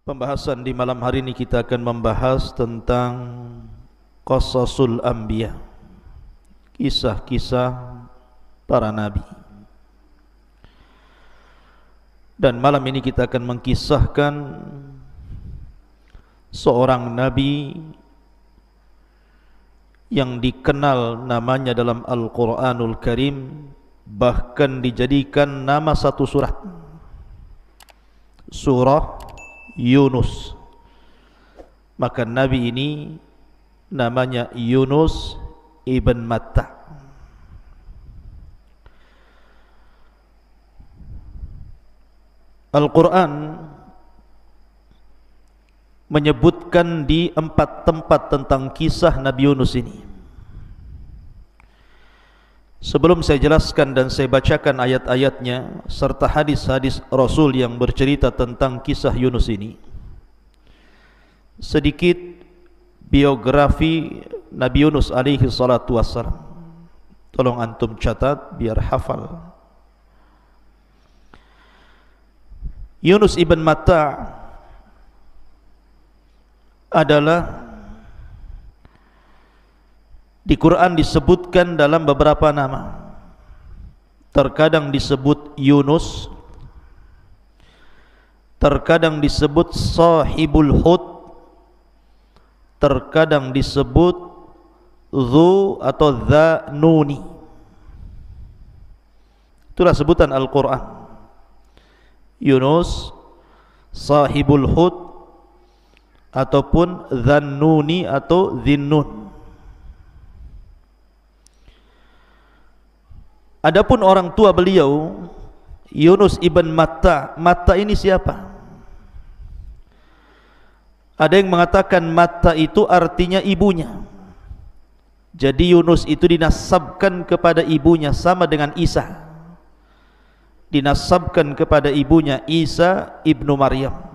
Pembahasan di malam hari ini kita akan membahas tentang Qasasul Anbiya, kisah-kisah para nabi. Dan malam ini kita akan mengkisahkan seorang nabi yang dikenal namanya dalam Al-Quranul Karim, bahkan dijadikan nama satu surat, surah Yunus. Maka nabi ini namanya Yunus ibn Matta. Al-Quran menyebutkan di 4 tempat tentang kisah Nabi Yunus ini. Sebelum saya jelaskan dan saya bacakan ayat-ayatnya serta hadis-hadis Rasul yang bercerita tentang kisah Yunus ini, sedikit biografi Nabi Yunus alaihi salatu wassalam. Tolong antum catat biar hafal. Yunus ibn Matta adalah di Quran disebutkan dalam beberapa nama. Terkadang disebut Yunus, terkadang disebut Sahibul Hud, terkadang disebut Dhu atau Dhanuni. Itulah sebutan Al-Quran. Yunus, Sahibul Hud, ataupun Dhannuni atau Dhinnun. Adapun orang tua beliau Yunus ibn Matta. Matta ini siapa? Ada yang mengatakan Matta itu artinya ibunya. Jadi Yunus itu dinasabkan kepada ibunya, sama dengan Isa. Dinasabkan kepada ibunya Isa ibnu Maryam.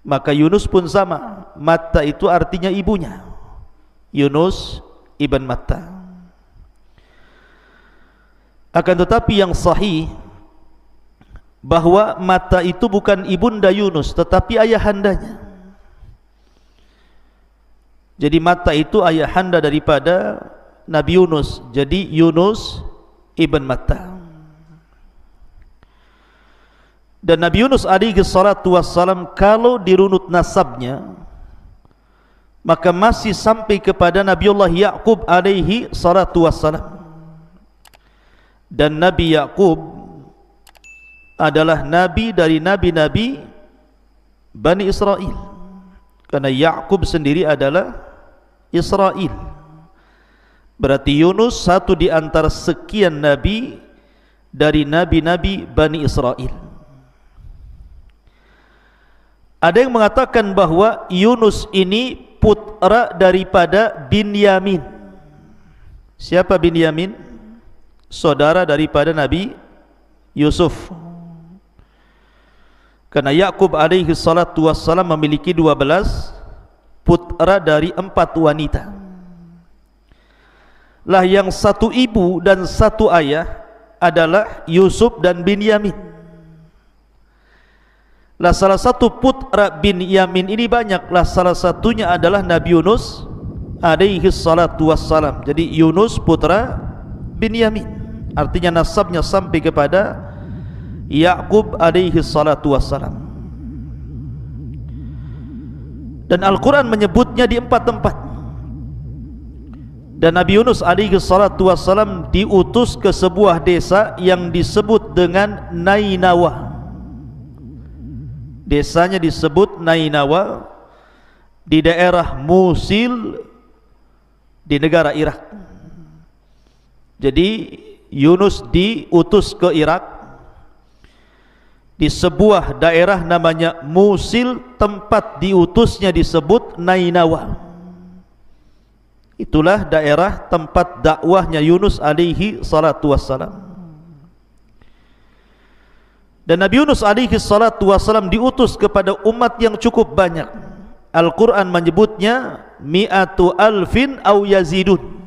Maka Yunus pun sama, Matta itu artinya ibunya, Yunus ibn Matta. Akan tetapi yang sahih bahwa Matta itu bukan ibunda Yunus, tetapi ayahandanya. Jadi Matta itu ayahanda daripada Nabi Yunus. Jadi Yunus ibn Matta. Dan Nabi Yunus alaihi salatu wassalam kalau dirunut nasabnya, maka masih sampai kepada Nabiullah Ya'qub alaihi salatu wassalam. Dan Nabi Ya'qub adalah nabi dari nabi-nabi Bani Israel. Karena Ya'qub sendiri adalah Israel. Berarti Yunus satu di antara sekian nabi dari nabi-nabi Bani Israel. Ada yang mengatakan bahwa Yunus ini putra daripada Binyamin. Siapa Binyamin? Saudara daripada Nabi Yusuf. Karena Ya'qub alaihi salatu wassalam memiliki 12 putra dari 4 wanita. Lah yang satu ibu dan satu ayah adalah Yusuf dan Binyamin. Lah salah satu putra Binyamin ini banyak. Lah salah satunya adalah Nabi Yunus alaihi salatu wassalam. Jadi Yunus putra Binyamin, artinya nasabnya sampai kepada Ya'qub alaihi salatu wassalam. Dan Al-Quran menyebutnya di 4 tempat. Dan Nabi Yunus alaihi salatu wassalam diutus ke sebuah desa yang disebut dengan Nainawa. Desanya disebut Nainawa, di daerah Musil di negara Irak. Jadi Yunus diutus ke Irak, di sebuah daerah namanya Musil. Tempat diutusnya disebut Nainawa. Itulah daerah tempat dakwahnya Yunus alaihi salatu wassalam. Dan Nabi Yunus alaihi salatu wassalam diutus kepada umat yang cukup banyak. Al-Quran menyebutnya mi'atu alfin au yazidun,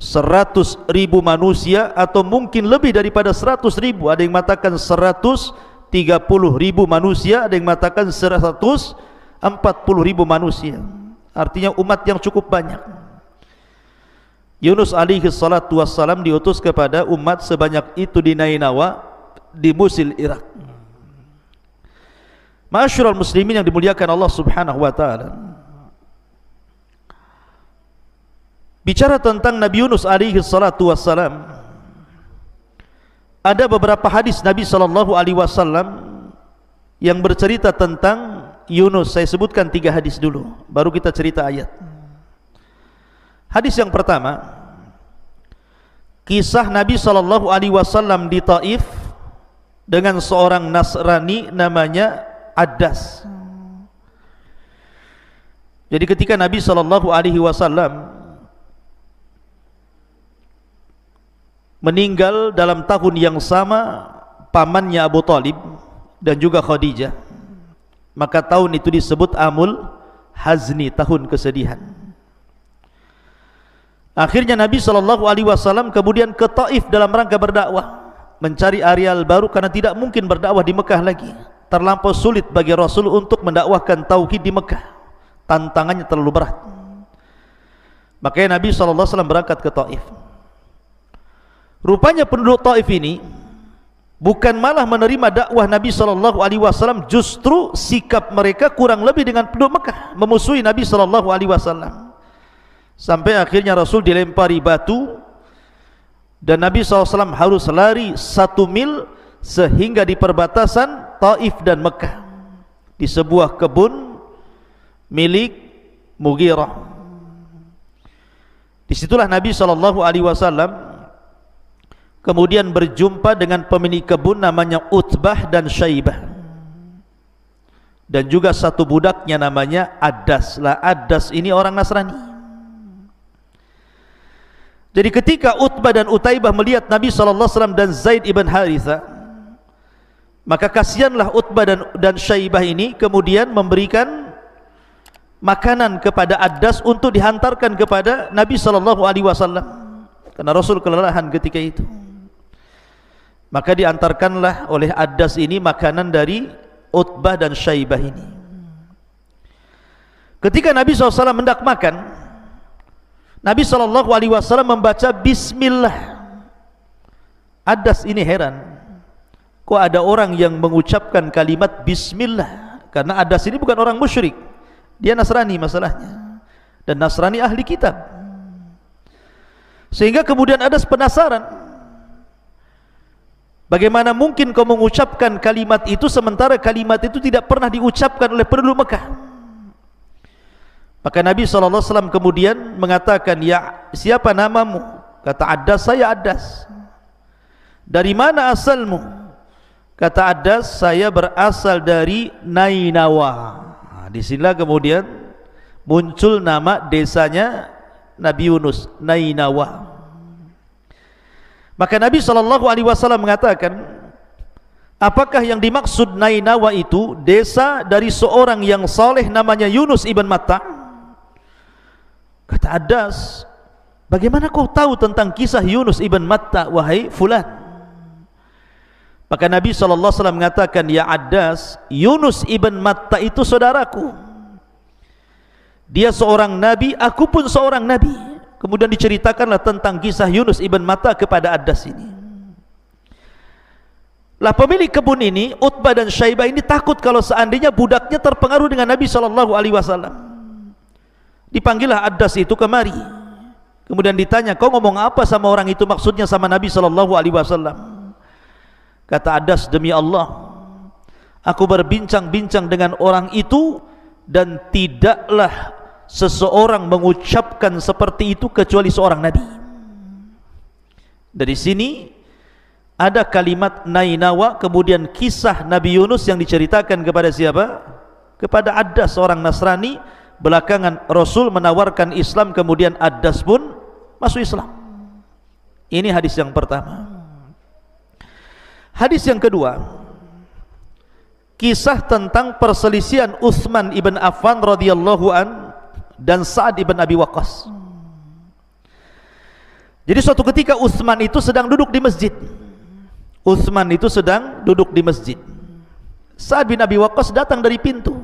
100.000 manusia atau mungkin lebih daripada 100.000. Ada yang mengatakan 100 ribu manusia, ada yang mengatakan 140 ribu manusia. Artinya umat yang cukup banyak. Yunus alaihi salatu wassalam diutus kepada umat sebanyak itu di Nainawa, di Mosul, Irak. Ma'asyiral muslimin yang dimuliakan Allah Subhanahu wa taala. Bicara tentang Nabi Yunus alaihi salatu wassalam, ada beberapa hadis Nabi sallallahu alaihi wasallam yang bercerita tentang Yunus. Saya sebutkan 3 hadis dulu, baru kita cerita ayat. Hadis yang pertama, kisah Nabi sallallahu alaihi wasallam di Taif dengan seorang Nasrani namanya Addas. Jadi ketika Nabi sallallahu alaihi wasallam meninggal dalam tahun yang sama pamannya Abu Talib dan juga Khadijah, maka tahun itu disebut Amul Hazni, tahun kesedihan. Akhirnya Nabi SAW kemudian ke Taif dalam rangka berdakwah, mencari areal baru karena tidak mungkin berdakwah di Mekah lagi. Terlampau sulit bagi Rasul untuk mendakwahkan tauhid di Mekah, tantangannya terlalu berat. Makanya Nabi SAW berangkat ke Taif. Rupanya penduduk Taif ini bukan malah menerima dakwah Nabi SAW, justru sikap mereka kurang lebih dengan penduduk Mekah, memusuhi Nabi SAW. Sampai akhirnya Rasul dilempari batu dan Nabi SAW harus lari 1 mil sehingga di perbatasan Taif dan Mekah, di sebuah kebun milik Mughirah. Disitulah Nabi SAW kemudian berjumpa dengan pemilik kebun namanya Utbah dan Syaibah, dan juga satu budaknya namanya Addas. Lah Addas ini orang Nasrani. Jadi ketika Utbah dan Utaibah melihat Nabi SAW dan Zaid ibn Haritha, maka kasihanlah Utbah dan Syaibah ini, kemudian memberikan makanan kepada Addas untuk dihantarkan kepada Nabi SAW, karena Rasul kelelahan ketika itu. Maka diantarkanlah oleh Addas ini makanan dari Utbah dan Syaibah ini. Ketika Nabi SAW hendak makan, Nabi SAW membaca Bismillah. Addas ini heran, kok ada orang yang mengucapkan kalimat Bismillah? Karena Addas ini bukan orang musyrik, dia Nasrani masalahnya, dan Nasrani ahli kitab. Sehingga kemudian Addas penasaran, bagaimana mungkin kau mengucapkan kalimat itu sementara kalimat itu tidak pernah diucapkan oleh penduduk Mekah? Maka Nabi SAW kemudian mengatakan, ya, siapa namamu? Kata Addas, saya Addas. Dari mana asalmu? Kata Addas, saya berasal dari Nainawa. Disinilah kemudian muncul nama desanya Nabi Yunus, Nainawa. Maka Nabi SAW mengatakan, apakah yang dimaksud Nainawa itu desa dari seorang yang saleh namanya Yunus ibn Matta? Kata Addas, bagaimana kau tahu tentang kisah Yunus ibn Matta, wahai fulan? Maka Nabi SAW mengatakan, ya Addas, Yunus ibn Matta itu saudaraku. Dia seorang nabi, aku pun seorang nabi. Kemudian diceritakanlah tentang kisah Yunus ibn Matta kepada Addas ini. Lah pemilik kebun ini, Utbah dan Syaibah ini takut kalau seandainya budaknya terpengaruh dengan Nabi SAW. Dipanggillah Addas itu kemari. Kemudian ditanya, kau ngomong apa sama orang itu, maksudnya sama Nabi SAW? Kata Addas, demi Allah, aku berbincang-bincang dengan orang itu dan tidaklah seseorang mengucapkan seperti itu kecuali seorang nabi. Dari sini ada kalimat Nainawa, kemudian kisah Nabi Yunus yang diceritakan kepada siapa? Kepada Addas, seorang Nasrani. Belakangan Rasul menawarkan Islam, kemudian Addas pun masuk Islam. Ini hadis yang pertama. Hadis yang kedua, kisah tentang perselisihan Utsman ibn Affan radhiyallahu an dan Sa'ad ibn Abi Waqqas. Jadi suatu ketika Utsman itu sedang duduk di masjid. Utsman itu sedang duduk di masjid. Sa'ad bin Abi Waqqas datang dari pintu.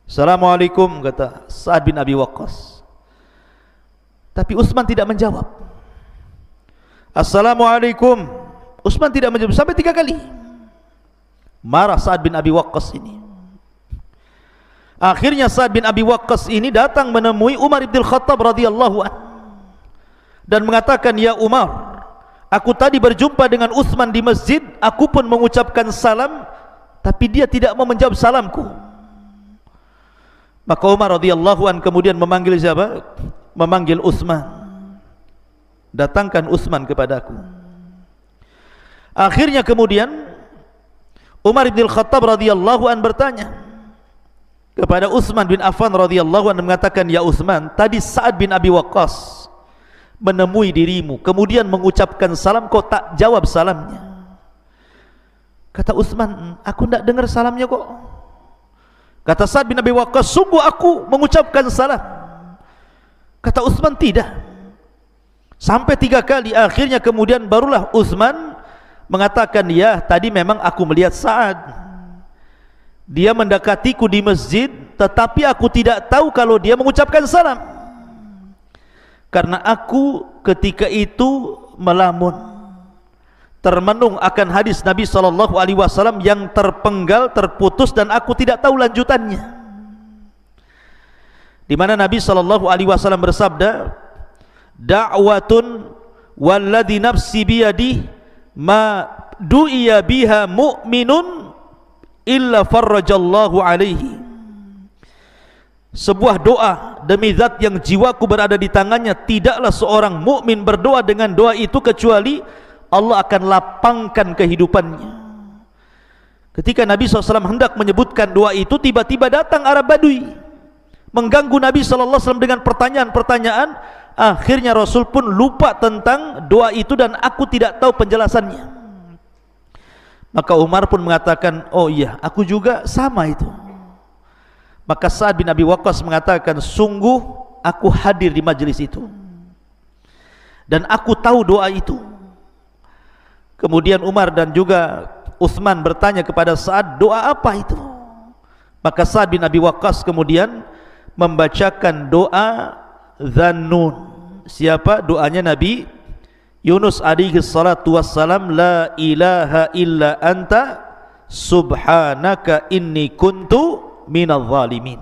Assalamualaikum, kata Sa'ad bin Abi Waqqas. Tapi Utsman tidak menjawab. Assalamualaikum. Utsman tidak menjawab sampai 3 kali. Marah Sa'ad bin Abi Waqqas ini. Akhirnya Sa'ad bin Abi Waqqas ini datang menemui Umar bin Khattab radhiyallahu anhu dan mengatakan, "Ya Umar, aku tadi berjumpa dengan Utsman di masjid, aku pun mengucapkan salam, tapi dia tidak mau menjawab salamku." Maka Umar radhiyallahu anhu kemudian memanggil siapa? Memanggil Utsman. Datangkan Utsman kepadaku. Akhirnya kemudian Umar bin Khattab radhiyallahu anhu bertanya kepada Utsman bin Affan radhiyallahu anhu, mengatakan, "Ya Utsman, tadi Sa'ad bin Abi Waqqas menemui dirimu, kemudian mengucapkan salam, kau tak jawab salamnya." Kata Utsman, "Aku tidak dengar salamnya kok." Kata Sa'ad bin Abi Waqqas, "Sungguh aku mengucapkan salam." Kata Utsman, "Tidak." Sampai 3 kali. Akhirnya kemudian barulah Utsman mengatakan, "Ya, tadi memang aku melihat Sa'ad. Dia mendekatiku di masjid, tetapi aku tidak tahu kalau dia mengucapkan salam. Karena aku ketika itu melamun, termenung akan hadis Nabi SAW yang terpenggal, terputus, dan aku tidak tahu lanjutannya, di mana Nabi SAW bersabda, "Da'watun walladhi nafsi biyadih ma du'iya biha mu'minun illa farrajallahu alaihi." Sebuah doa demi zat yang jiwaku berada di tangannya, tidaklah seorang mukmin berdoa dengan doa itu kecuali Allah akan lapangkan kehidupannya. Ketika Nabi SAW hendak menyebutkan doa itu, tiba-tiba datang Arab Badui mengganggu Nabi SAW dengan pertanyaan-pertanyaan. Akhirnya Rasul pun lupa tentang doa itu dan aku tidak tahu penjelasannya. Maka Umar pun mengatakan, "Oh iya, aku juga sama itu." Maka Sa'ad bin Abi Waqqas mengatakan, "Sungguh aku hadir di majelis itu dan aku tahu doa itu." Kemudian Umar dan juga Utsman bertanya kepada Sa'ad, "Doa apa itu?" Maka Sa'ad bin Abi Waqqas kemudian membacakan doa Dzannun. Siapa? Doanya Nabi Yunus alaihi salatu wassalam, "La ilaha illa anta subhanaka inni kuntu minadh zalimin."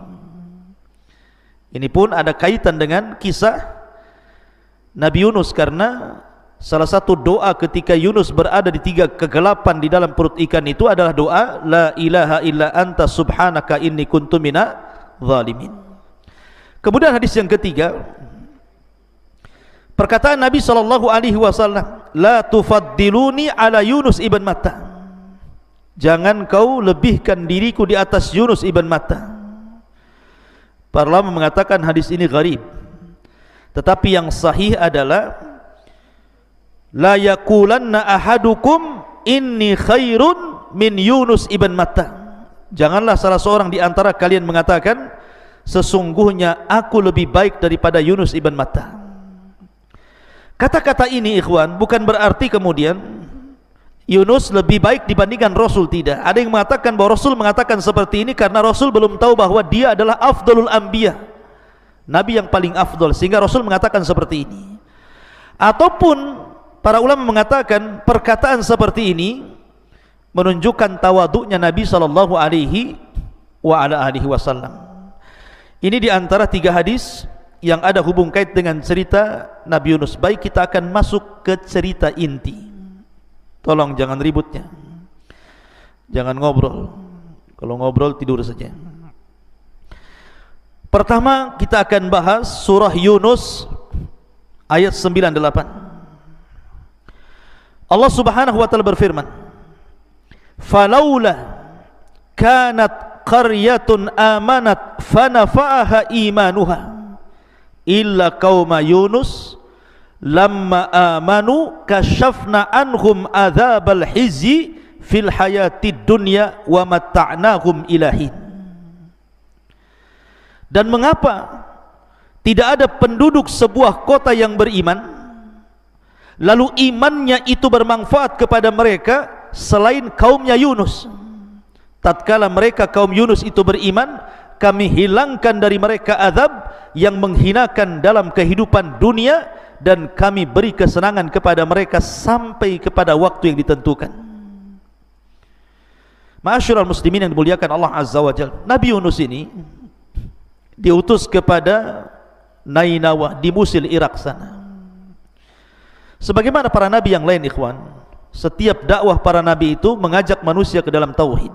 Ini pun ada kaitan dengan kisah Nabi Yunus, karena salah satu doa ketika Yunus berada di 3 kegelapan di dalam perut ikan itu adalah doa "La ilaha illa anta subhanaka inni kuntu minadh zalimin." Kemudian hadis yang ketiga, perkataan Nabi SAW, "La tufaddiluni ala Yunus ibn Matta." Jangan kau lebihkan diriku di atas Yunus ibn Matta. Para ulama mengatakan hadis ini gharib, tetapi yang sahih adalah la yaqulanna ahadukum inni khairun min Yunus ibn Matta. Janganlah salah seorang di antara kalian mengatakan, sesungguhnya aku lebih baik daripada Yunus ibn Matta. Kata-kata ini ikhwan bukan berarti kemudian Yunus lebih baik dibandingkan Rasul, tidak. Ada yang mengatakan bahwa Rasul mengatakan seperti ini karena Rasul belum tahu bahwa dia adalah afdalul anbiya, Nabi yang paling afdal, sehingga Rasul mengatakan seperti ini. Ataupun para ulama mengatakan perkataan seperti ini menunjukkan tawaduknya Nabi SAW. Ini di antara 3 hadis yang ada hubung kait dengan cerita Nabi Yunus. Baik, kita akan masuk ke cerita inti. Tolong jangan ributnya, jangan ngobrol. Kalau ngobrol tidur saja. Pertama kita akan bahas surah Yunus ayat 98. Allah Subhanahu wa taala berfirman, "Falaula kanat qaryatun amanat fanafa'aha imanuha illa qauma Yunus lamma amanu kashafna anhum adzabal hizyi fil hayatid dunya wa matta'nahum ilahin." Dan mengapa tidak ada penduduk sebuah kota yang beriman lalu imannya itu bermanfaat kepada mereka selain kaumnya Yunus, tatkala mereka kaum Yunus itu beriman, kami hilangkan dari mereka azab yang menghinakan dalam kehidupan dunia, dan kami beri kesenangan kepada mereka sampai kepada waktu yang ditentukan. Ma'asyiral muslimin yang dimuliakan Allah Azza wa Jalla, Nabi Yunus ini diutus kepada Nainawa di Musil, Irak sana. Sebagaimana para nabi yang lain, ikhwan, setiap dakwah para nabi itu mengajak manusia ke dalam tauhid.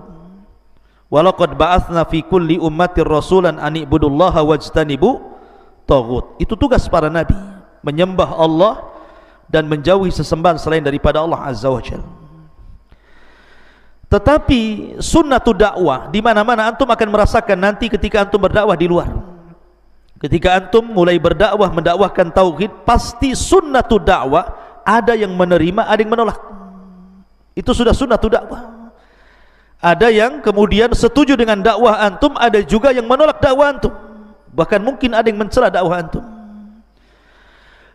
Walaqad ba'atsna fi kulli ummatir rasulan an ibudullaha wajtanibu taghut. Itu tugas para nabi, menyembah Allah dan menjauhi sesembahan selain daripada Allah Azza wa Jalla. Tetapi sunnatud dakwah, di mana-mana antum akan merasakan nanti ketika antum berdakwah di luar. Ketika antum mulai berdakwah, mendakwahkan tauhid, pasti sunnatud dakwah ada yang menerima, ada yang menolak. Itu sudah sunnatud dakwah. Ada yang kemudian setuju dengan dakwah antum, ada juga yang menolak dakwah antum. Bahkan mungkin ada yang mencela dakwah antum.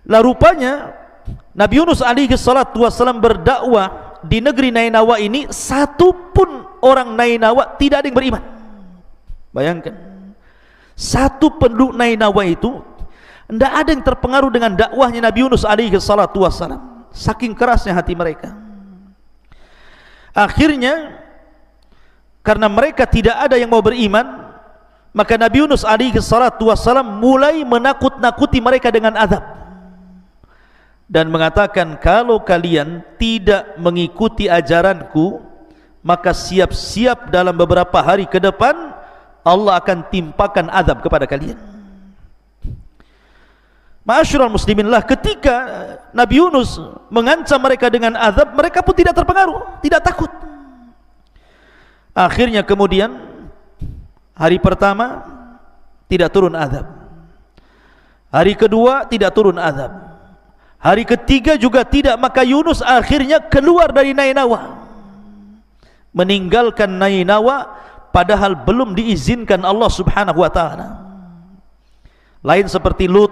Lah rupanya Nabi Yunus alaihi salatu wassalam berdakwah di negeri Nainawa ini, satu pun orang Nainawa tidak ada yang beriman. Bayangkan, satu penduduk Nainawa itu tidak ada yang terpengaruh dengan dakwahnya Nabi Yunus alaihi salatu wassalam, saking kerasnya hati mereka. Akhirnya karena mereka tidak ada yang mau beriman, maka Nabi Yunus alaihi salatu wassalam mulai menakut-nakuti mereka dengan azab dan mengatakan, kalau kalian tidak mengikuti ajaranku, maka siap-siap dalam beberapa hari ke depan Allah akan timpakan azab kepada kalian. Ma'asyiral muslimin, lah ketika Nabi Yunus mengancam mereka dengan azab, mereka pun tidak terpengaruh, tidak takut. Akhirnya kemudian hari pertama tidak turun azab, hari kedua tidak turun azab, hari ketiga juga tidak. Maka Yunus akhirnya keluar dari Nainawa, meninggalkan Nainawa, padahal belum diizinkan Allah subhanahu wa ta'ala. Lain seperti Lut,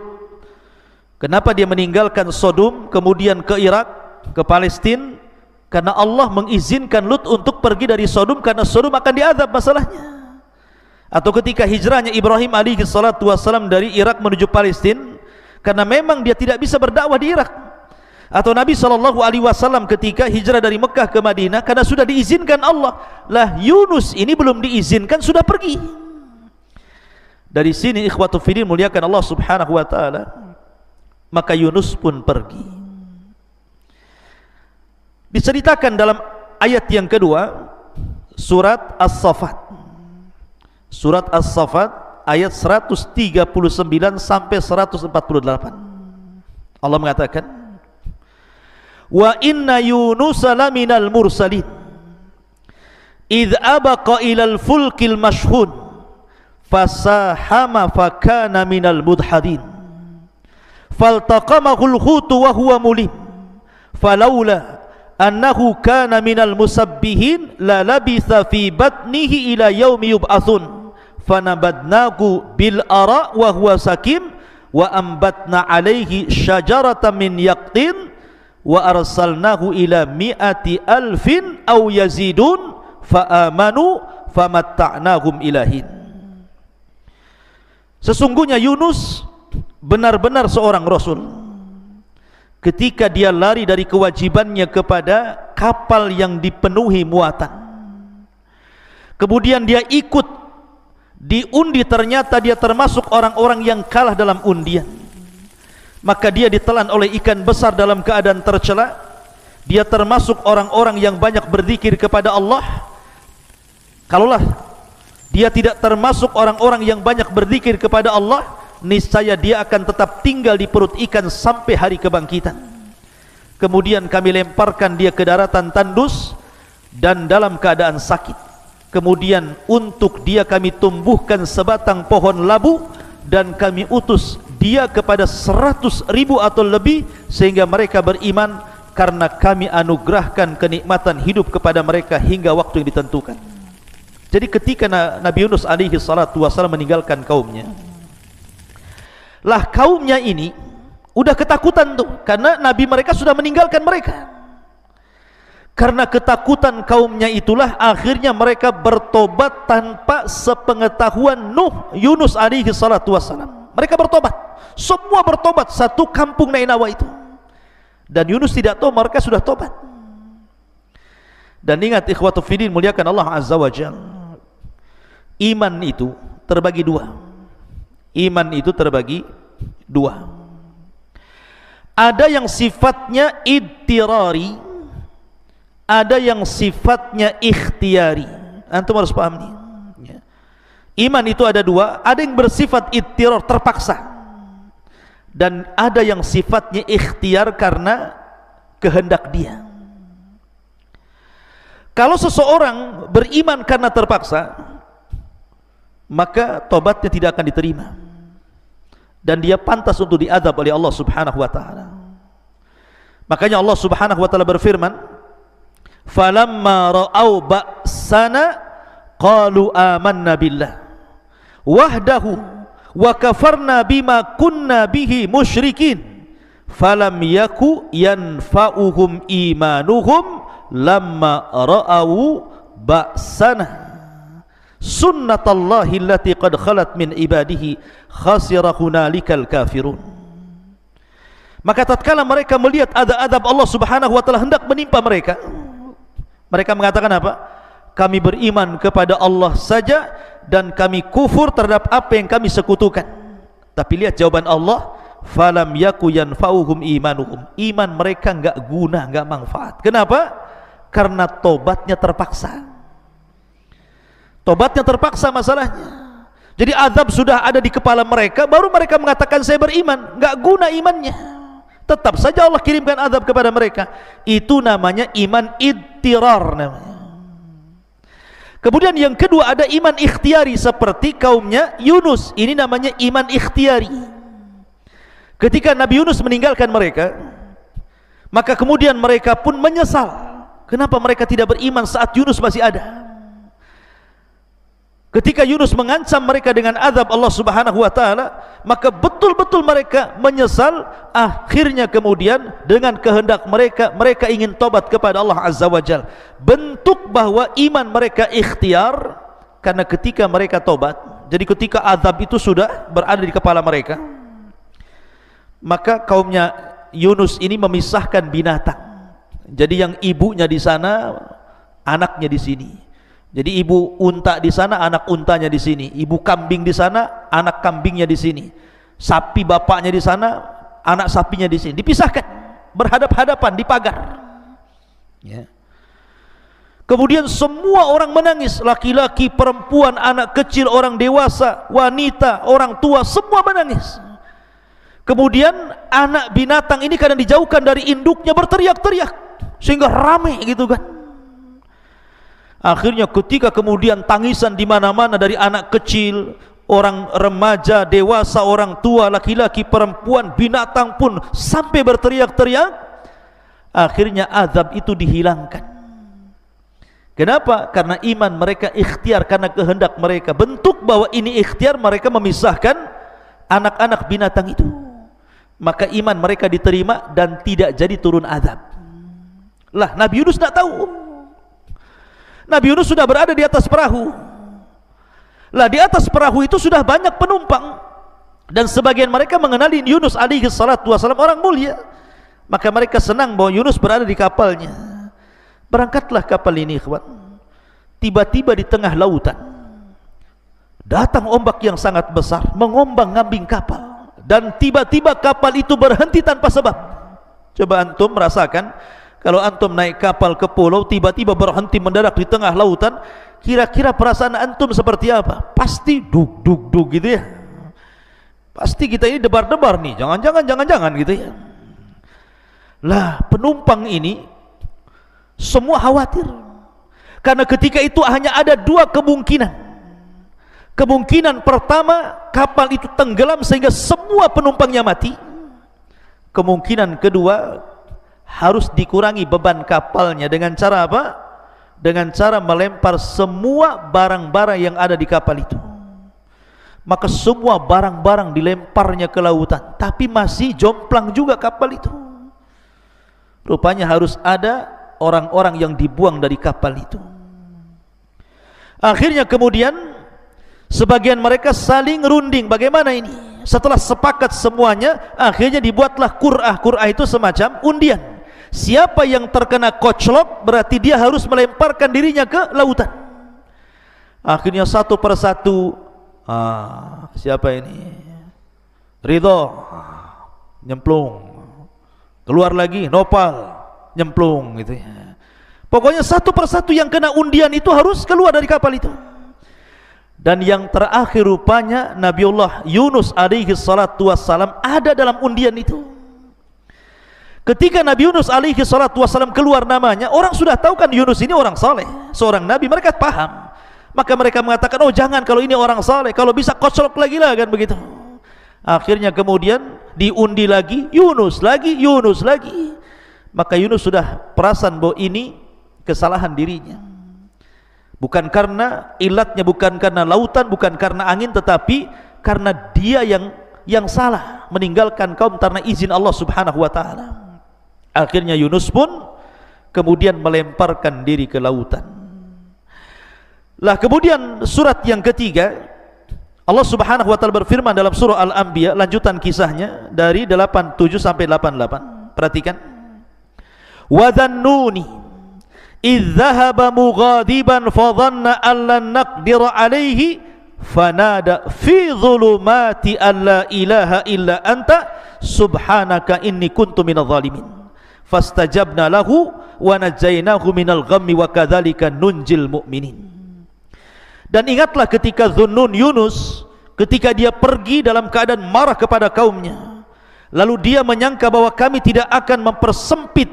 kenapa dia meninggalkan Sodom kemudian ke Irak, ke Palestina? Karena Allah mengizinkan Lut untuk pergi dari Sodom, karena Sodom akan diazab masalahnya. Atau ketika hijrahnya Ibrahim alaihi salatu wassalam dari Irak menuju Palestina, karena memang dia tidak bisa berdakwah di Irak. Atau Nabi SAW ketika hijrah dari Mekah ke Madinah, karena sudah diizinkan Allah. Lah Yunus ini belum diizinkan, sudah pergi. Dari sini ikhwatu fiddin muliakan Allah subhanahu wa ta'ala, maka Yunus pun pergi. Diceritakan dalam ayat yang kedua surat As-Saffat, surat As-Saffat ayat 139 sampai 148. Allah mengatakan, wa inna Yunus laminal mursalin idh abaqa ilal fulkil mashhun fasahama fakana minal mudhadin faltaqamahul hutu wa huwa mulim falawla annahu kana minal musabbihin la labitha fi batnihi ila yaumi yub'atsun fanabadnahu bil ara wa huwa sakim wa ambatna alaihi syajaratan min yaqtin wa arsalnahu ila mi'ati alfin aw yazidun fa amanu famatta'nahum ilahin. Sesungguhnya Yunus benar-benar seorang rasul. Ketika dia lari dari kewajibannya kepada kapal yang dipenuhi muatan, kemudian dia ikut diundi, ternyata dia termasuk orang-orang yang kalah dalam undian, maka dia ditelan oleh ikan besar dalam keadaan tercela. Dia termasuk orang-orang yang banyak berzikir kepada Allah. Kalaulah dia tidak termasuk orang-orang yang banyak berzikir kepada Allah, niscaya dia akan tetap tinggal di perut ikan sampai hari kebangkitan. Kemudian kami lemparkan dia ke daratan tandus dan dalam keadaan sakit. Kemudian untuk dia kami tumbuhkan sebatang pohon labu, dan kami utus dia kepada 100.000 atau lebih, sehingga mereka beriman, karena kami anugerahkan kenikmatan hidup kepada mereka hingga waktu yang ditentukan. Jadi ketika Nabi Yunus alaihi salatu wassalam meninggalkan kaumnya, lah kaumnya ini udah ketakutan tuh, karena nabi mereka sudah meninggalkan mereka. Karena ketakutan kaumnya itulah akhirnya mereka bertobat tanpa sepengetahuan Yunus alaihi salatu wassalam. Mereka bertobat, semua bertobat, satu kampung Nainawa itu. Dan Yunus tidak tahu mereka sudah tobat. Dan ingat ikhwatu fiddin, muliakan Allah azza wa jalla, iman itu terbagi dua. Iman itu terbagi dua. Ada yang sifatnya idtirari, ada yang sifatnya ikhtiari. Antum harus paham nih. Iman itu ada dua, ada yang bersifat idtirar, terpaksa, dan ada yang sifatnya ikhtiar karena kehendak dia. Kalau seseorang beriman karena terpaksa, maka tobatnya tidak akan diterima dan dia pantas untuk diazab oleh Allah Subhanahu wa taala. Makanya Allah Subhanahu wa taala berfirman, falamma ra'au ba'sana qalu amanna billah wahdahu wa kafarna bima kunna bihi musyrikin falam yaku yanfa'uhum imanuhum lamma ra'au ba'sana sunnatallahi allati qad khalat min ibadihi khasira hunalikal kafirun. Maka tatkala mereka melihat azab Allah Subhanahu wa taala hendak menimpa mereka, mereka mengatakan apa? Kami beriman kepada Allah saja dan kami kufur terhadap apa yang kami sekutukan. Tapi lihat jawaban Allah, falam yaku yanfa'uhum imanuhum. Iman mereka enggak guna, enggak manfaat. Kenapa? Karena tobatnya terpaksa. Tobatnya terpaksa masalahnya. Jadi azab sudah ada di kepala mereka, baru mereka mengatakan saya beriman, enggak guna imannya. Tetap saja Allah kirimkan azab kepada mereka. Itu namanya iman idtirar namanya. Kemudian yang kedua ada iman ikhtiari seperti kaumnya Yunus. Ini namanya iman ikhtiari. Ketika Nabi Yunus meninggalkan mereka, maka kemudian mereka pun menyesal. Kenapa mereka tidak beriman saat Yunus masih ada? Ketika Yunus mengancam mereka dengan azab Allah Subhanahu wa taala, maka betul-betul mereka menyesal. Akhirnya kemudian dengan kehendak mereka, mereka ingin tobat kepada Allah Azza wa Jalla. Bentuk bahwa iman mereka ikhtiar, karena ketika mereka tobat, jadi ketika azab itu sudah berada di kepala mereka, maka kaumnya Yunus ini memisahkan binatang. Jadi yang ibunya di sana, anaknya di sini. Jadi ibu unta di sana, anak untanya di sini. Ibu kambing di sana, anak kambingnya di sini. Sapi bapaknya di sana, anak sapinya di sini. Dipisahkan, berhadap-hadapan di pagar. Ya. Kemudian semua orang menangis, laki-laki, perempuan, anak kecil, orang dewasa, wanita, orang tua, semua menangis. Kemudian anak binatang ini kadang dijauhkan dari induknya, berteriak-teriak sehingga ramai gitu kan. Akhirnya ketika kemudian tangisan di mana-mana dari anak kecil, orang remaja, dewasa, orang tua, laki-laki, perempuan, binatang pun sampai berteriak-teriak, akhirnya azab itu dihilangkan. Kenapa? Karena iman mereka ikhtiar, karena kehendak mereka. Bentuk bahwa ini ikhtiar, mereka memisahkan anak-anak binatang itu. Maka iman mereka diterima dan tidak jadi turun azab. Lah, Nabi Yunus tidak tahu. Nabi Yunus sudah berada di atas perahu. Lah, di atas perahu itu sudah banyak penumpang, dan sebagian mereka mengenali Yunus alaihi salatu wassalam orang mulia. Maka mereka senang bahwa Yunus berada di kapalnya. Berangkatlah kapal ini, ikhwan. Tiba-tiba di tengah lautan datang ombak yang sangat besar, mengombang-ngambing kapal, dan tiba-tiba kapal itu berhenti tanpa sebab. Coba antum merasakan, kalau antum naik kapal ke pulau, tiba-tiba berhenti mendadak di tengah lautan, kira-kira perasaan antum seperti apa? Pasti dug-dug-dug gitu ya. Pasti kita ini debar-debar nih, jangan-jangan gitu ya. Lah, penumpang ini semua khawatir, karena ketika itu hanya ada dua kemungkinan. Kemungkinan pertama, kapal itu tenggelam sehingga semua penumpangnya mati. Kemungkinan kedua, harus dikurangi beban kapalnya dengan cara apa? Dengan cara melempar semua barang-barang yang ada di kapal itu. Maka semua barang-barang dilemparnya ke lautan, tapi masih jomplang juga kapal itu. Rupanya harus ada orang-orang yang dibuang dari kapal itu. Akhirnya kemudian sebagian mereka saling runding, bagaimana ini? Setelah sepakat semuanya, akhirnya dibuatlah qur'ah. Qur'ah itu semacam undian. Siapa yang terkena koclok berarti dia harus melemparkan dirinya ke lautan. Akhirnya satu persatu, siapa ini? Ridho, nyemplung. Keluar lagi, Nopal, nyemplung gitu ya. Pokoknya satu persatu yang kena undian itu harus keluar dari kapal itu. Dan yang terakhir rupanya Nabiullah Yunus alaihi salatu wassalam ada dalam undian itu. Ketika Nabi Yunus alaihi salatu wassalam keluar namanya, orang sudah tahu kan Yunus ini orang saleh, seorang nabi, mereka paham. Maka mereka mengatakan, oh jangan, kalau ini orang saleh, kalau bisa koclok lagi lah, kan begitu. Akhirnya kemudian diundi lagi, Yunus lagi, Yunus lagi. Maka Yunus sudah perasan bahwa ini kesalahan dirinya. Bukan karena ilatnya, bukan karena lautan, bukan karena angin, tetapi karena dia yang salah meninggalkan kaum karena izin Allah Subhanahu wa taala. Akhirnya Yunus pun kemudian melemparkan diri ke lautan. Lah kemudian surat yang ketiga, Allah Subhanahu wa taala berfirman dalam surah Al-Anbiya, lanjutan kisahnya dari 87 sampai 88. Perhatikan. Wa dhannuni idh dhahaba mughadiban fa dhanna an lan naqdira alayhi fanada fi dhulumati an la ilaha illa anta subhanaka inni kuntu minadh dhalimin fastajabna lahu wa najaynahu minal ghammi wa kadzalika nunjil mu'minin. Dan ingatlah ketika Dhunnun Yunus, ketika dia pergi dalam keadaan marah kepada kaumnya, lalu dia menyangka bahwa kami tidak akan mempersempit,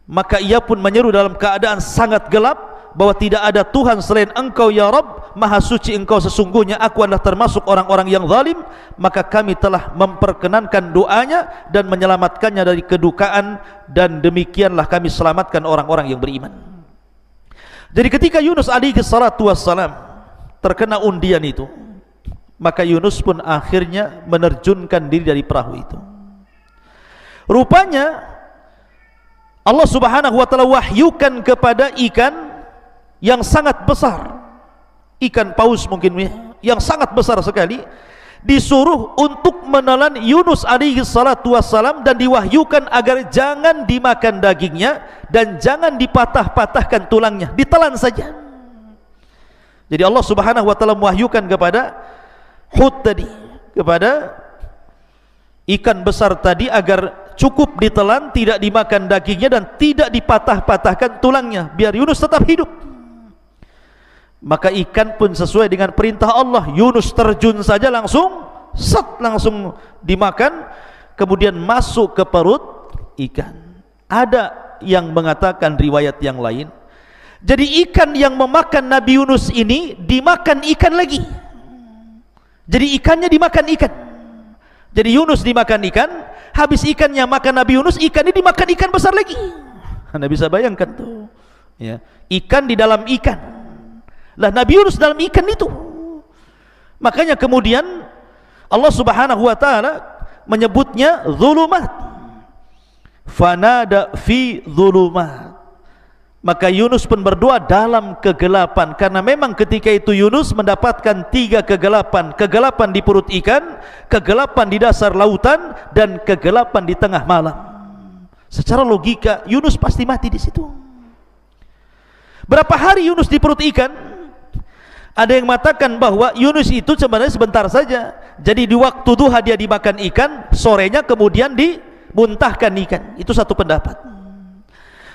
maka ia pun menyeru dalam keadaan sangat gelap bahwa tidak ada Tuhan selain Engkau ya Rabb, maha suci Engkau, sesungguhnya aku adalah termasuk orang-orang yang zalim. Maka kami telah memperkenankan doanya dan menyelamatkannya dari kedukaan, dan demikianlah kami selamatkan orang-orang yang beriman. Jadi ketika Yunus alaihi salatu wassalam terkena undian itu, maka Yunus pun akhirnya menerjunkan diri dari perahu itu. Rupanya Allah Subhanahu wa taala wahyukan kepada ikan yang sangat besar, ikan paus mungkin yang sangat besar sekali, disuruh untuk menelan Yunus alaihi salatu wassalam, dan diwahyukan agar jangan dimakan dagingnya dan jangan dipatah-patahkan tulangnya, ditelan saja. Jadi Allah Subhanahu wa taala mewahyukan kepada Hud tadi, kepada ikan besar tadi, agar cukup ditelan, tidak dimakan dagingnya dan tidak dipatah-patahkan tulangnya, biar Yunus tetap hidup. Maka ikan pun sesuai dengan perintah Allah, Yunus terjun saja langsung langsung dimakan, kemudian masuk ke perut ikan. Ada yang mengatakan riwayat yang lain, jadi ikan yang memakan Nabi Yunus ini dimakan ikan lagi. Jadi ikannya dimakan ikan. Jadi Yunus dimakan ikan, habis ikannya makan Nabi Yunus, ikannya dimakan ikan besar lagi. Anda bisa bayangkan tuh, ya, ikan di dalam ikan. Lah Nabi Yunus dalam ikan itu. Makanya kemudian Allah Subhanahu wa taala menyebutnya zulumat. Fanada fi zulumat. Maka Yunus pun berdoa dalam kegelapan, karena memang ketika itu Yunus mendapatkan 3 kegelapan: kegelapan di perut ikan, kegelapan di dasar lautan, dan kegelapan di tengah malam. Secara logika Yunus pasti mati di situ. Berapa hari Yunus di perut ikan? Ada yang mengatakan bahwa Yunus itu sebenarnya sebentar saja. Jadi di waktu duha dia dimakan ikan, sorenya kemudian dimuntahkan ikan. Itu satu pendapat.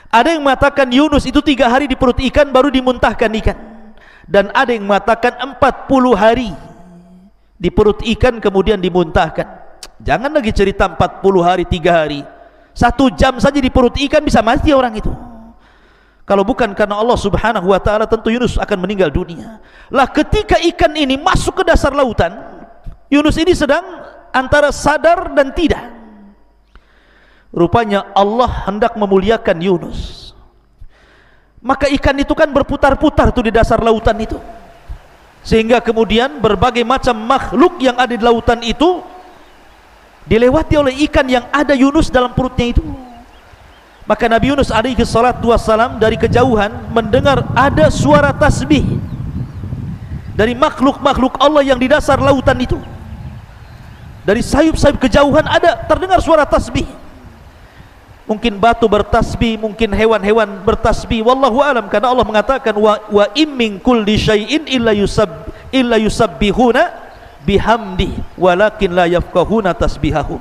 Ada yang mengatakan Yunus itu 3 hari di perut ikan baru dimuntahkan ikan. Dan ada yang mengatakan 40 hari di perut ikan kemudian dimuntahkan. Jangan lagi cerita 40 hari, 3 hari. 1 jam saja di perut ikan bisa mati orang itu. Kalau bukan karena Allah Subhanahu wa taala, tentu Yunus akan meninggal dunia. Lah ketika ikan ini masuk ke dasar lautan, Yunus ini sedang antara sadar dan tidak. Rupanya Allah hendak memuliakan Yunus. Maka ikan itu kan berputar-putar tuh di dasar lautan itu, sehingga kemudian berbagai macam makhluk yang ada di lautan itu dilewati oleh ikan yang ada Yunus dalam perutnya itu. Maka Nabi Yunus alaihi salatu wassalam dari kejauhan mendengar ada suara tasbih dari makhluk-makhluk Allah yang di dasar lautan itu. Dari sayup-sayup kejauhan ada terdengar suara tasbih. Mungkin batu bertasbih, mungkin hewan-hewan bertasbih, wallahu alam, karena Allah mengatakan wa im min kulli syai'in illa yusabbihuna bihamdi walakin la yafqahuna tasbihahum.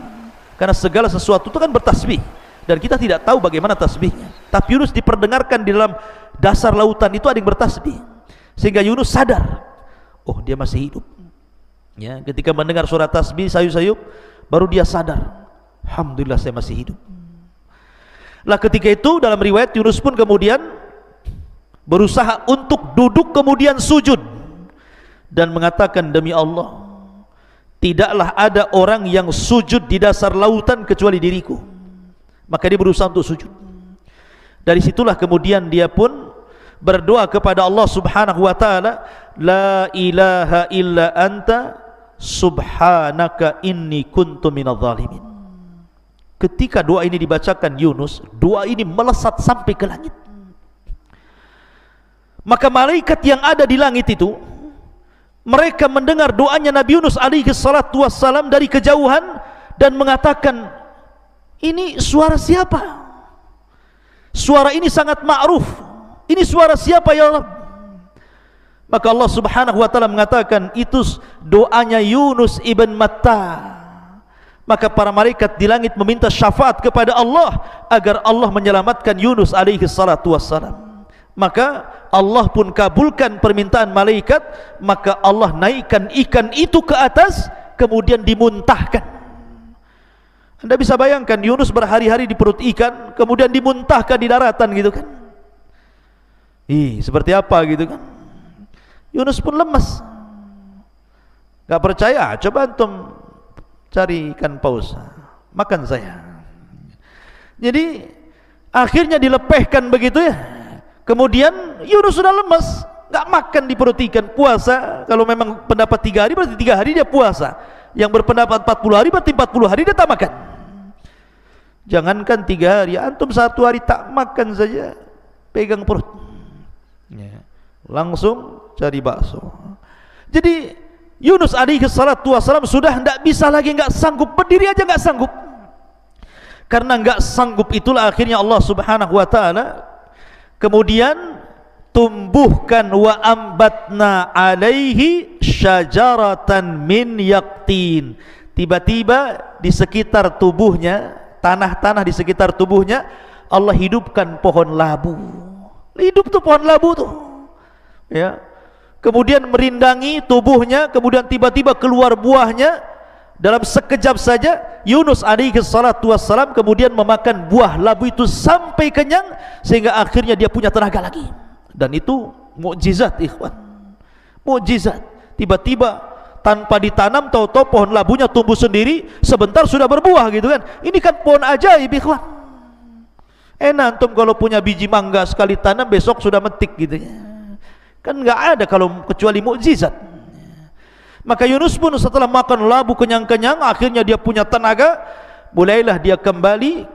Karena segala sesuatu itu kan bertasbih dan kita tidak tahu bagaimana tasbihnya. Tapi Yunus diperdengarkan di dalam dasar lautan itu ada yang bertasbih, sehingga Yunus sadar, oh dia masih hidup. Ya, ketika mendengar suara tasbih sayup-sayup, baru dia sadar, alhamdulillah saya masih hidup. Lah ketika itu dalam riwayat Yunus pun kemudian berusaha untuk duduk kemudian sujud dan mengatakan, demi Allah, tidaklah ada orang yang sujud di dasar lautan kecuali diriku. Maka dia berusaha untuk sujud. Dari situlah kemudian dia pun berdoa kepada Allah Subhanahu wa taala, la ilaha illa anta subhanaka inni kuntu minadh dhalimin. Ketika doa ini dibacakan Yunus, doa ini melesat sampai ke langit. Maka malaikat yang ada di langit itu, mereka mendengar doanya Nabi Yunus alaihi salatu wassalam dari kejauhan dan mengatakan, ini suara siapa? Suara ini sangat ma'ruf. Ini suara siapa ya Allah? Maka Allah Subhanahu wa taala mengatakan, itu doanya Yunus ibn Matta. Maka para malaikat di langit meminta syafaat kepada Allah agar Allah menyelamatkan Yunus alaihi salatu wassalam. Maka Allah pun kabulkan permintaan malaikat. Maka Allah naikkan ikan itu ke atas, kemudian dimuntahkan. Anda bisa bayangkan Yunus berhari-hari di perut ikan, kemudian dimuntahkan di daratan gitu kan. Seperti apa gitu kan. Yunus pun lemas. Gak percaya, coba antum cari ikan paus, makan saya. Jadi akhirnya dilepehkan begitu ya. Kemudian Yunus sudah lemas, gak makan di perut ikan. Puasa, kalau memang pendapat 3 hari berarti 3 hari dia puasa. Yang berpendapat 40 hari berarti 40 hari dia tak makan. Jangankan 3 hari, antum 1 hari tak makan saja, pegang perut ya, langsung cari bakso. Jadi Yunus alaihi salatu wassalam sudah tidak bisa lagi, nggak sanggup, berdiri aja nggak sanggup. Karena nggak sanggup itulah akhirnya Allah Subhanahu wa taala kemudian tumbuhkan wa ambatna alaihi syajaratan min yaqtin. Tiba-tiba di sekitar tubuhnya, tanah-tanah di sekitar tubuhnya, Allah hidupkan pohon labu. Hidup tuh pohon labu tuh ya. Kemudian merindangi tubuhnya, kemudian tiba-tiba keluar buahnya. Dalam sekejap saja Yunus alaihi salatu wassalam kemudian memakan buah labu itu sampai kenyang, sehingga akhirnya dia punya tenaga lagi. Dan itu mukjizat ikhwan, mukjizat. Tiba-tiba tanpa ditanam, tahu-tahu pohon labunya tumbuh sendiri, sebentar sudah berbuah gitu kan. Ini kan pohon ajaib ikhwan. Antum kalau punya biji mangga sekali tanam besok sudah metik gitu ya. Kan nggak ada kalau kecuali mukjizat. Maka Yunus pun setelah makan labu kenyang-kenyang, akhirnya dia punya tenaga. Mulailah dia kembali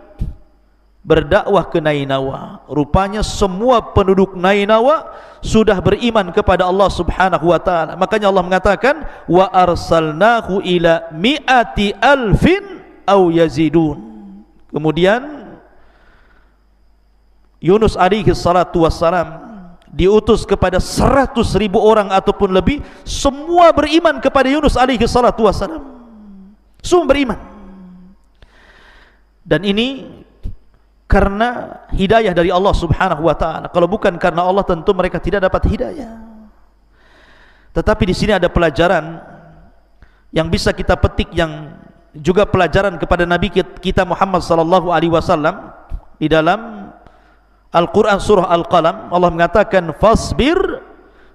berdakwah ke Nainawa. Rupanya semua penduduk Nainawa sudah beriman kepada Allah Subhanahu wa taala. Makanya Allah mengatakan, wa arsalnahu ila mi'ati alfin aw yazidun. Kemudian Yunus alaihi salatu wassalam diutus kepada 100.000 orang ataupun lebih, semua beriman kepada Yunus alaihi salatu wassalam. Semua beriman. Dan ini karena hidayah dari Allah Subhanahu wa taala. Kalau bukan karena Allah, tentu mereka tidak dapat hidayah. Tetapi di sini ada pelajaran yang bisa kita petik, yang juga pelajaran kepada Nabi kita Muhammad sallallahu alaihi wasallam. Di dalam Al-Quran surah Al-Qalam, Allah mengatakan, fasbir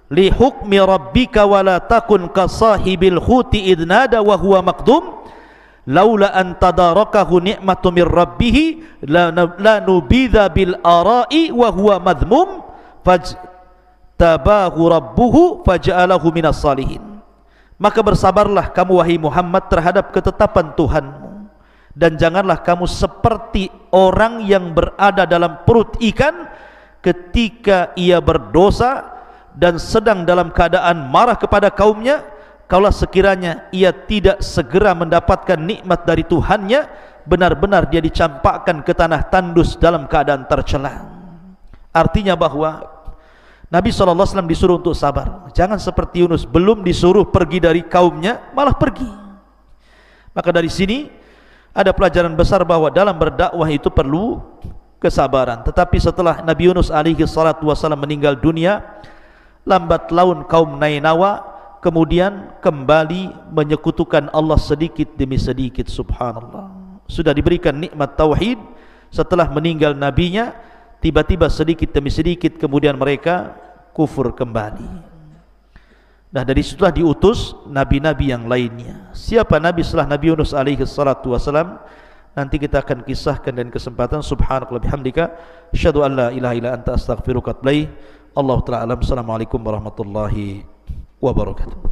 li hukmi rabbika wa la takun ka sahibil huti idnada wa huwa maqdum laula an tadarakahu ni'matu min rabbih la nubidha bil ara'i wa huwa madhmum fajtabahu rabbuhu faj'alahu minas salihin. Maka bersabarlah kamu wahai Muhammad terhadap ketetapan Tuhanmu, dan janganlah kamu seperti orang yang berada dalam perut ikan ketika ia berdosa dan sedang dalam keadaan marah kepada kaumnya. Kalau sekiranya ia tidak segera mendapatkan nikmat dari Tuhannya, benar-benar dia dicampakkan ke tanah tandus dalam keadaan tercela. Artinya bahwa Nabi SAW disuruh untuk sabar. Jangan seperti Yunus, belum disuruh pergi dari kaumnya malah pergi. Maka dari sini ada pelajaran besar bahwa dalam berdakwah itu perlu kesabaran. Tetapi setelah Nabi Yunus alaihi salatu wasallam meninggal dunia, lambat laun kaum Nainawa kemudian kembali menyekutukan Allah sedikit demi sedikit. Subhanallah, sudah diberikan nikmat tauhid setelah meninggal nabinya, tiba-tiba sedikit demi sedikit kemudian mereka kufur kembali. Nah, dari situlah diutus nabi-nabi yang lainnya. Siapa nabi setelah Nabi Yunus alaihi salatu wasalam? Nanti kita akan kisahkan dan kesempatan. Subhanallah bihamdika, asyhadu an la ilaha illa anta astaghfiruka wa atubu ilaik. Allahu ta'ala alam. Assalamualaikum warahmatullahi wabarakatuh.